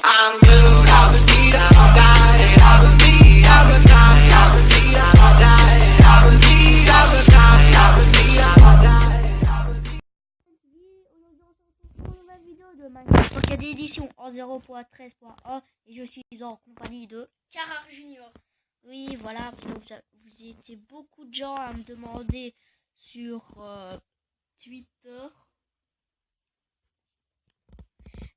I'm good, I believe I'll die, I believe I will die, I believe I'll die, I believe I will die, I believe I'll die, I believe. Aujourd'hui on se retrouve pour une nouvelle vidéo de Minecraft Pocket Edition en 0.13.1 et je suis en compagnie de Carrare Junior. Oui voilà, parce que vous étiez beaucoup de gens à me demander sur Twitter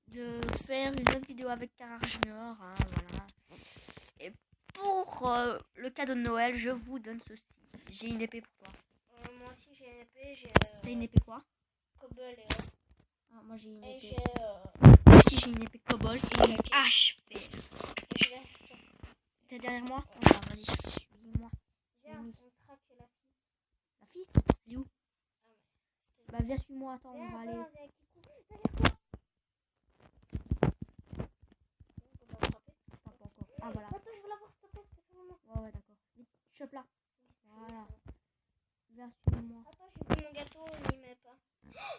de faire une autre vidéo avec Carrare Junior, hein, voilà. Et pour le cadeau de Noël, je vous donne ceci. J'ai une épée pour toi. Moi aussi j'ai une épée, j'ai T'as une épée quoi? Cobble et Moi j'ai une et épée. j'ai Moi aussi j'ai une épée cobalt et une hache verte. et je vais T'es derrière moi? Enfin, vas-y, suis-moi. viens, Oui. on traque la fille. La fille? Elle est où? Ah ouais. Bah viens, suis-moi, attends, on va aller. Viens, Kikou. Derrière toi. On peut pas attraper. Pas encore. Ah voilà. Attends, je veux la voir s'il te plaît, c'est son moment. Ouais, d'accord. Vite, chope là. Voilà. Attends, Viens, suis-moi. j'ai vu mon gâteau, il met pas.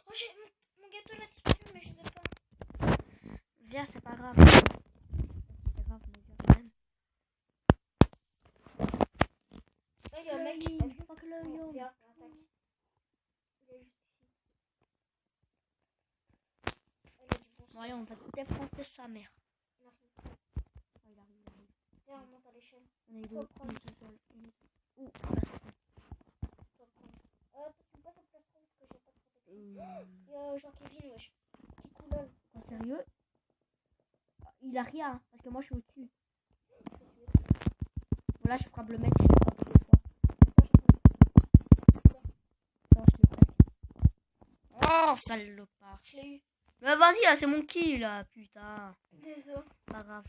Oh, j'ai mon gâteau il a disparu, mais je l'ai pas. Viens, c'est pas grave. C'est grave, mais viens quand même. Là, il y a un mec. Fuck le yo. Viens, attaque. Il est juste ici. Il a du bon Bon, allez, on va défoncer sa mère. Il arrive. Oh, il arrive. Viens, on monte à l'échelle. On est deux. Faut prendre. Ouh, Toi, prendre. Tu me passes cette plastron parce que j'ai pas de protection. Il y a Jean-Kevin, wesh. Qui coulole. En sérieux? Il a rien, hein, parce que moi je suis au-dessus. Voilà, je frappe le mec, je sais pas tous les fois. Non, je l'ai presque. Oh, salopard. Je l'ai eu. Mais vas-y, là, c'est mon kill, là, putain. Désolé. Pas grave.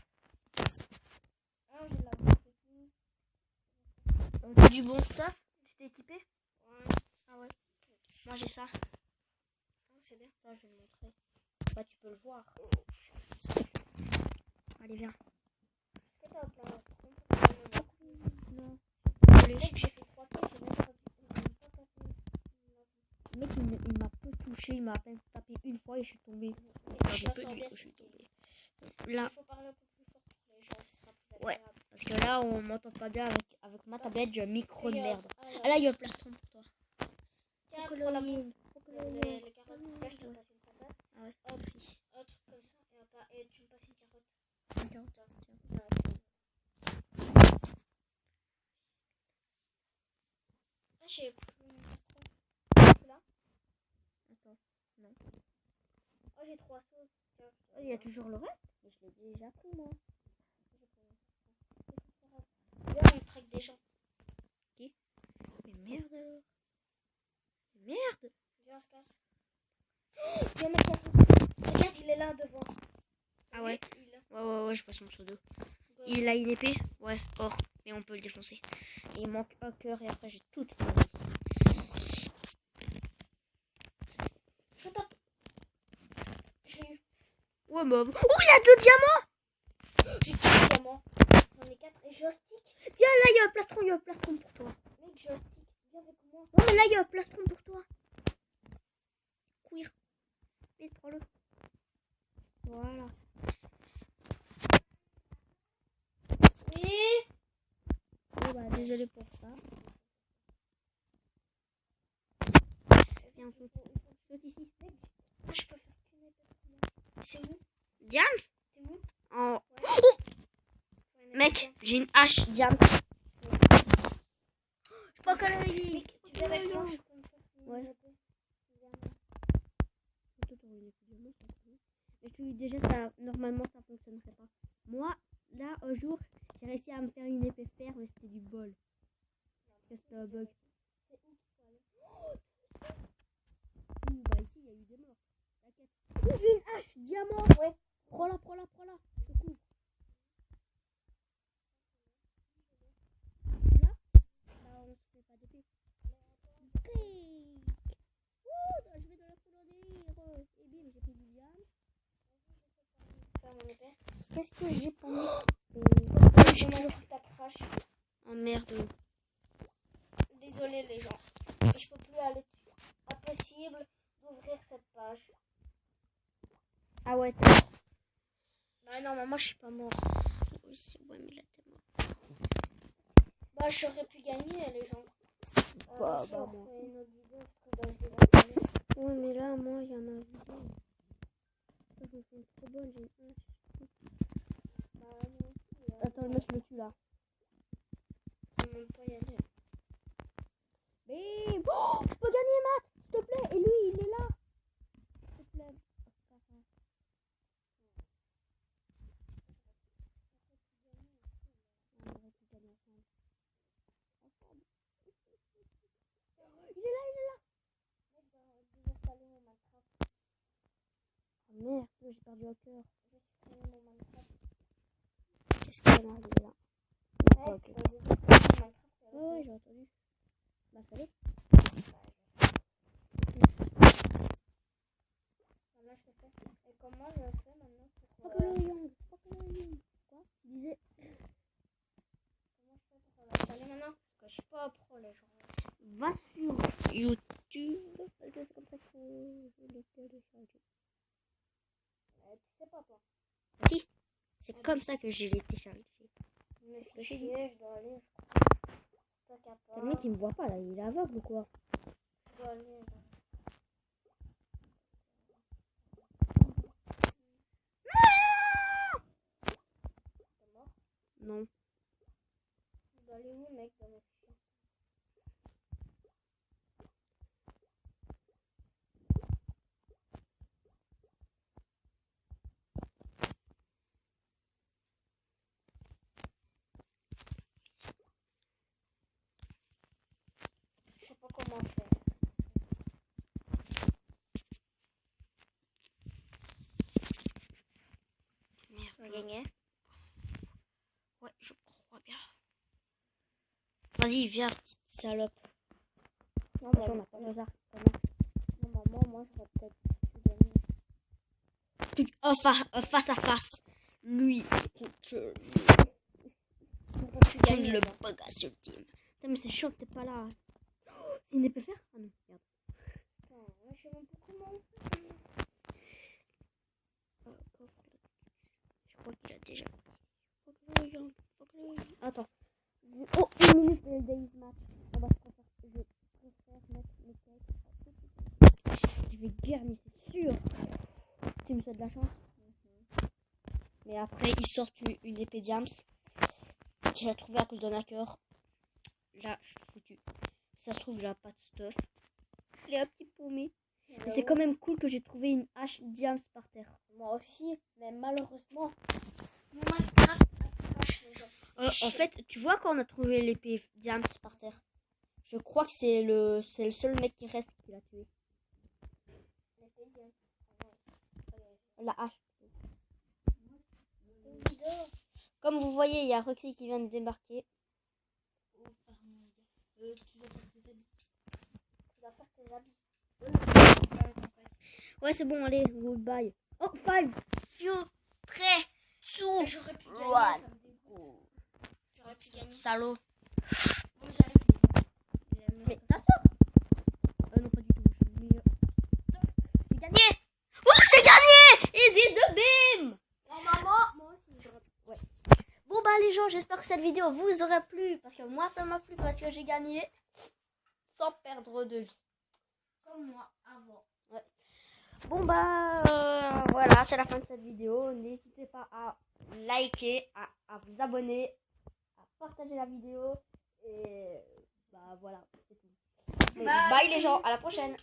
Ah, j'ai la bouffe et tout. T'as du bon stuff? Tu t'es équipé? Ouais. Ah ouais. Moi j'ai ça. Oh, c'est bien. Ça, je vais le montrer. Bah, tu peux le voir. Allez, viens. Est-ce que t'as un plan de trompe? Non. Mec, j'ai fait 3 kills, j'ai même pas tapé. Le mec, il m'a peu touché, il m'a à peine tapé une fois et je suis tombé. Je suis à 100 bien, je suis tombé. Là, il faut parler un peu plus fort pour les gens, ce sera plus ouais. agréable. Parce que là, on m'entend pas bien avec ma tablette, j'ai un micro de Regarde. merde. Ah là, il y a le plastron pour toi. Tiens, prends la bouffe. Les Les carottes. Tiens, je te passe une patate. Ah ouais, Hop, merci. un truc comme ça. Et tu me passes une carotte. Tiens. Ah, j'ai plus mon plastron. Là. Attends, non. Oh, j'ai 3 sauces. Tiens, Oh, il y a toujours le reste? Mais je l'ai déjà pris, moi. Viens, on traque des gens. Mais merde alors. Merde. Viens, on se casse. Oh, il y a un mec qui arrive. Regarde, il est là devant. Ah ouais. Il est là. Ouais, je passe mon pseudo. Il a une épée? Ouais, or. Mais on peut le défoncer. Et il manque un cœur et après j'ai toute mon vie. Je tape. Je l'ai eu. Ouais, bah. Oh, il a 2 diamants! J'ai 4 diamants. J'en ai 4 et j'ai un stick. Tiens, là, il y a un plastron pour toi. Mec, j'ai un stick. Viens avec moi. Non, mais là, il y a un plastron pour toi. Courir. Vite, prends-le. Voilà. Oui. Oh, bah, désolé pour ça. Viens, on saute. Saute ici. Ah, je peux faire qu'une étape. C'est où? Diams? C'est où? En... Ouais. Oh, Faut une mec, étape. j'ai une hache, Diams. Je crois qu'elle a eu. Mec, tu viens avec moi. Je peux me faire une Ouais. étape. Mais je déjà, ça, normalement, ça fonctionnerait pas. Moi, là, un jour, j'ai réussi à me faire une épée fer, mais c'était du bol. Parce que c'était un bug. C'est où tu peux aller? Ouh, bah ici, il y a eu des morts. T'inquiète. Ouh, j'ai une hache, diamant. Ouais. Prends-la. Je te couvre. Là, on se fait pas d'épée. Break. Ouh, je vais dans la foudre. Et bim, j'ai pris du diamant. Faire mon épée. Qu'est-ce que j'ai pour moi? Je m'en ta crash. Oh merde. Désolé les gens. Je peux plus aller dessus. Impossible d'ouvrir cette page. Ah ouais, Bah non, maman, je suis pas mort. Oui, c'est bon, mais là, t'es mort. Bah, j'aurais pu gagner, les gens. Bah, Si on moi. fait une autre vidéo, parce que bah, je vais la gagner. Ouais, mais là, moi, il y a ma vidéo. Ça, je me sens trop bonne, j'ai une hache. Bah, non. Attends, le mec, je le tue là. On peut même pas y aller. Mais oh, je peux gagner, Matt, s'il te plaît. Et lui, il est là. S'il te plaît. On aurait pu gagner ensemble. Il est là, il est là. Mec, désinstaller mon Minecraft. Oh merde, j'ai perdu un cœur. J'ai supprimé mon Minecraft. Qu'est-ce qu'il y a là? Il est là. Non, pas, ok. Désinstaller mon Minecraft. Ouais, j'ai entendu. Bah, salut. Là, je fais. Et comment je fais maintenant pour... Fuck le young. Fuck le young. Quoi? Tu disais. Comment je fais pour l'installer maintenant? Parce que je suis pas pro, les gens. Va sur YouTube. Parce que c'est comme ça que je l'ai téléchargé. Tu sais pas, toi. Si. C'est comme ça que je l'ai téléchargé. Mais que je j'ai dit. dois aller, je crois. Toi qui as pas. Le mec, il me voit pas là. Il est aveugle ou quoi? Je dois aller. T'es mort? Non. Je dois aller où, mec, dans mes fichiers? Je sais pas comment faire. Merde, j'ai gagné. Ouais, je crois bien. Vas-y, viens, petite salope. Non, Attention, on a pas de hasard. non, maman, moi, j'aurais peut-être pu gagner. Face à face. Lui contre J'aurais pu contre gagner. le moi. Bogas Ultime. Putain, mais c'est chaud que t'es pas là. Il ne peut faire? Ah non, merde. Putain, je sais même pas comment. Je crois qu'il a déjà. Attends. Oh, 1 minute de Days Match. Ah bah, je préfère mettre mes têtes. Je vais gagner, c'est sûr. Tu me souhaites de la chance. Mais après, ils sortent une épée Diams. Je l'ai trouvée à cause d'un hacker. Là, je suis foutu. Si ça se trouve, j'ai pas de stuff. Il est un petit paumé. Mais c'est quand même cool que j'ai trouvé une hache Diams par terre. Moi aussi, mais malheureusement, mon Minecraft crache les gens. En fait, tu vois quand on a trouvé l'épée Diams par terre, je crois que c'est le seul mec qui reste qui l'a tué. La hache. Comme vous voyez, il y a Roxy qui vient de débarquer. Tu dois faire tes habits. Ouais, c'est bon, allez, goodbye. Oh, 5, 4, 3, 2, J'aurais pu gagner, One. ça me dégoûte. J'aurais pu gagner. salaud. Vous allez gagner. Mais ta soeur non, pas du tout. Je suis meilleur. J'ai gagné. Oh, j'ai gagné. Easy de bim. Non, maman, moi aussi, j'aurais pu. Ouais. Bon bah les gens, j'espère que cette vidéo vous aura plu. Parce que moi, ça m'a plu parce que j'ai gagné sans perdre de vie. Comme moi, avant. Bon bah voilà, c'est la fin de cette vidéo. N'hésitez pas à liker, à vous abonner, à partager la vidéo. Et bah voilà, c'est tout. Bon, bye les gens, à la prochaine.